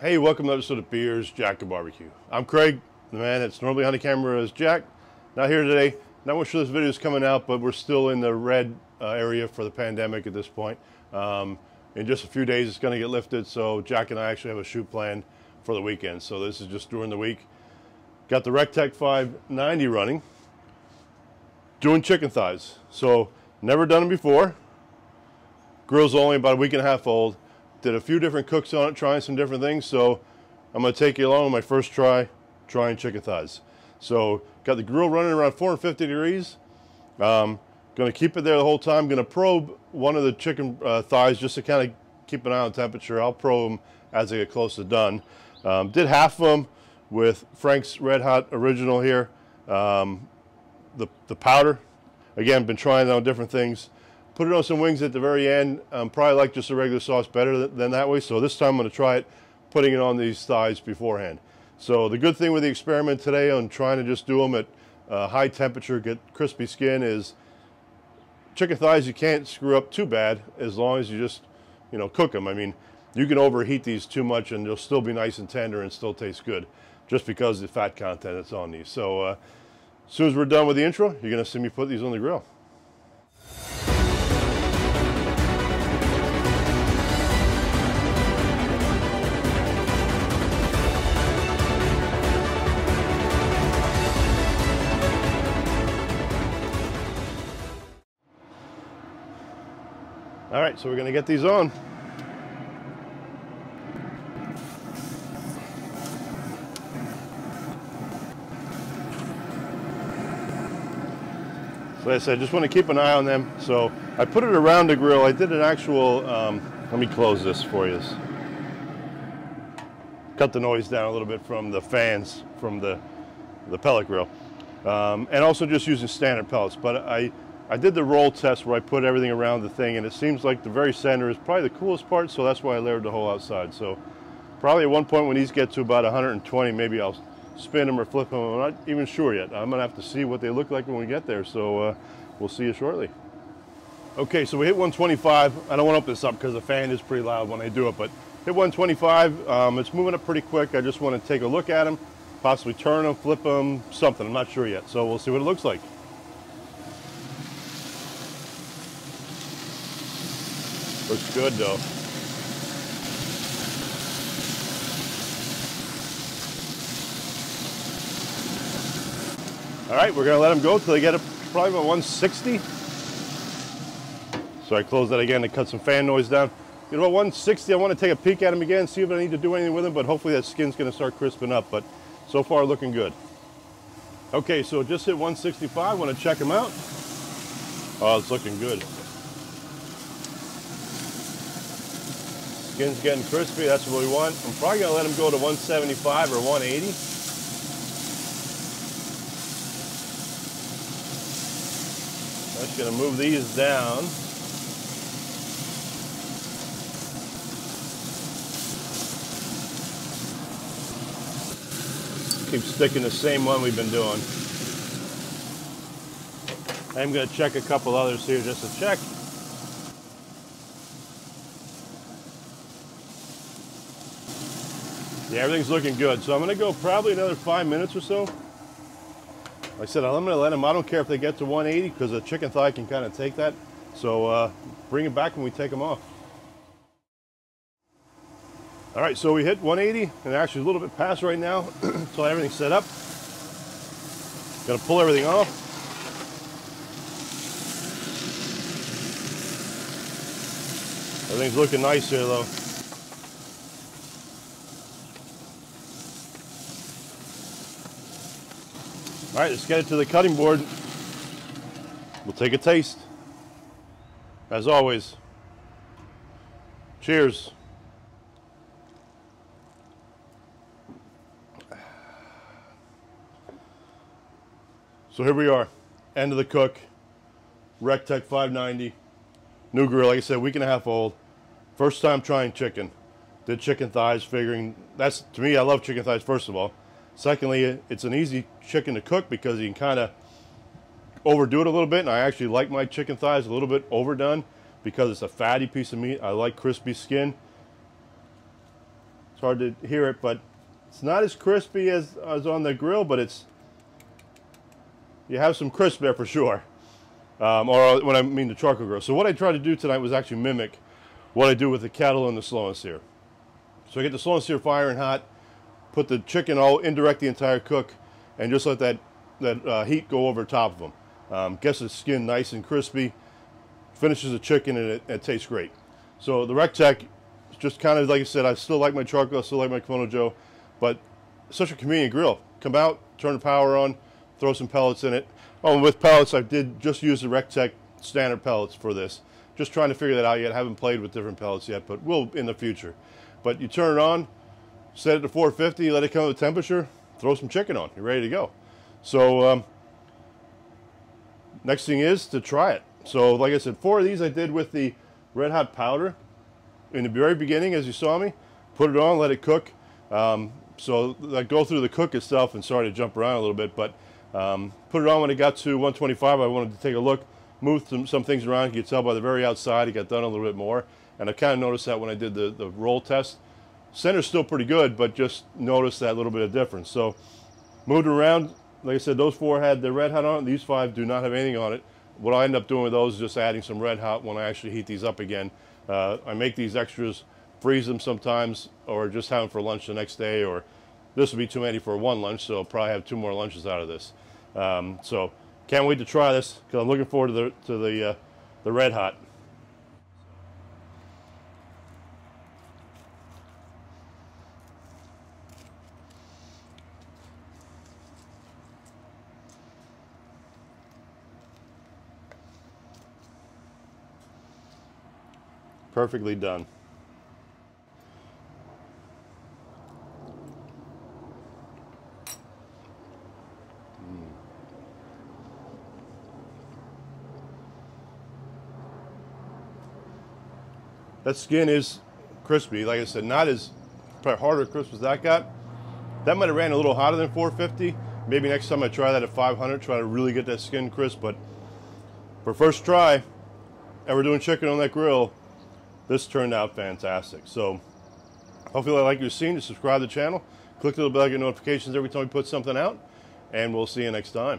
Hey, welcome to another episode of Beers, Jack of Barbecue. I'm Craig, the man that's normally on the camera as Jack. Not here today. Not sure this video is coming out, but we're still in the red area for the pandemic at this point. In just a few days, it's going to get lifted, so Jack and I actually have a shoot planned for the weekend. So this is just during the week. Got the Rec Tec 590 running, doing chicken thighs. So never done them before. Grill's only about a week and a half old. Did a few different cooks on it, trying some different things. So I'm going to take you along with my first try, trying chicken thighs. So got the grill running around 450 degrees. Going to keep it there the whole time. Going to probe one of the chicken thighs just to kind of keep an eye on temperature. I'll probe them as I get close to done. Did half of them with Frank's Red Hot Original here. The powder. Again, been trying it on different things. Put it on some wings at the very end. Probably like just a regular sauce better than that way. So this time I'm going to try it, putting it on these thighs beforehand. So the good thing with the experiment today on trying to just do them at high temperature, get crispy skin, is chicken thighs you can't screw up too bad as long as you just, cook them. I mean, you can overheat these too much and they'll still be nice and tender and still taste good just because of the fat content that's on these. So as soon as we're done with the intro, you're going to see me put these on the grill. All right, so we're going to get these on. So as I said, just want to keep an eye on them. So I put it around the grill. I did an actual, let me close this for you. Cut the noise down a little bit from the fans from the pellet grill. And also just using standard pellets. But I did the roll test where I put everything around the thing, and it seems like the very center is probably the coolest part, so that's why I layered the whole outside. So probably at one point when these get to about 120, maybe I'll spin them or flip them. I'm not even sure yet. I'm going to have to see what they look like when we get there, so we'll see you shortly. Okay, so we hit 125. I don't want to open this up because the fan is pretty loud when I do it, but hit 125. It's moving up pretty quick. I just want to take a look at them, possibly turn them, flip them, something. I'm not sure yet, so we'll see what it looks like. Looks good though. All right, we're gonna let them go till they get up probably about 160. So I close that again to cut some fan noise down. At about 160, I want to take a peek at them again, see if I need to do anything with them, but hopefully that skin's gonna start crisping up, but so far looking good. Okay, so just hit 165, I want to check them out. Oh, it's looking good. Skin's getting crispy, that's what we want. I'm probably gonna let them go to 175 or 180. I'm just gonna move these down. Keep sticking the same one we've been doing. I'm gonna check a couple others here just to check. Yeah, everything's looking good. So I'm gonna go probably another 5 minutes or so. Like I said, I'm gonna let them, I don't care if they get to 180 because the chicken thigh can kind of take that. So bring it back when we take them off. All right, so we hit 180 and actually a little bit past right now. So everything's set up. Gotta pull everything off. Everything's looking nice here though. All right, let's get it to the cutting board. We'll take a taste. As always, cheers. So here we are, end of the cook, Rec Tec 590, new grill, like I said, week and a half old. First time trying chicken. Did chicken thighs, figuring, that's, to me, I love chicken thighs, first of all. Secondly, it's an easy chicken to cook because you can kind of overdo it a little bit, and I actually like my chicken thighs a little bit overdone because it's a fatty piece of meat. I like crispy skin. hard to hear it, but it's not as crispy as on the grill, but you have some crisp there for sure. Or when I mean the charcoal grill. So what I tried to do tonight was actually mimic what I do with the kettle and the slow and sear. So I get the slow and sear firing hot, put the chicken all indirect the entire cook, and just let that heat go over top of them. Gets the skin nice and crispy, finishes the chicken, and it tastes great. So the Rec Tec, just kind of like I said, I still like my charcoal, I still like my Kimono Joe, but such a convenient grill. Come out, turn the power on, throw some pellets in it. Oh, and with pellets, I did just use the Rec Tec standard pellets for this. Just trying to figure that out yet. I haven't played with different pellets yet, but will in the future. But you turn it on, set it to 450, let it come to temperature, throw some chicken on. You're ready to go. So next thing is to try it. So like I said, 4 of these I did with the red hot powder in the very beginning, as you saw me. Put it on, let it cook. So I go through the cook itself and sorry to jump around a little bit, but put it on when it got to 125. I wanted to take a look, move some things around. You could tell by the very outside it got done a little bit more. And I kind of noticed that when I did the roll test. Center's still pretty good, but just noticed that little bit of difference. So moved around. Like I said, those 4 had the red hot on it. These 5 do not have anything on it. What I end up doing with those is just adding some red hot when I actually heat these up again. I make these extras, freeze them sometimes, or just have them for lunch the next day, or this will be too many for one lunch, so I'll probably have 2 more lunches out of this. So can't wait to try this because I'm looking forward to the red hot. Perfectly done. That skin is crispy. Like I said, not as probably harder crisp as that got. That might have ran a little hotter than 450. Maybe next time I try that at 500, try to really get that skin crisp. But for first try, ever doing chicken on that grill, this turned out fantastic. So hopefully I like your scene. Subscribe to the channel. Click the little bell to get notifications every time we put something out. And we'll see you next time.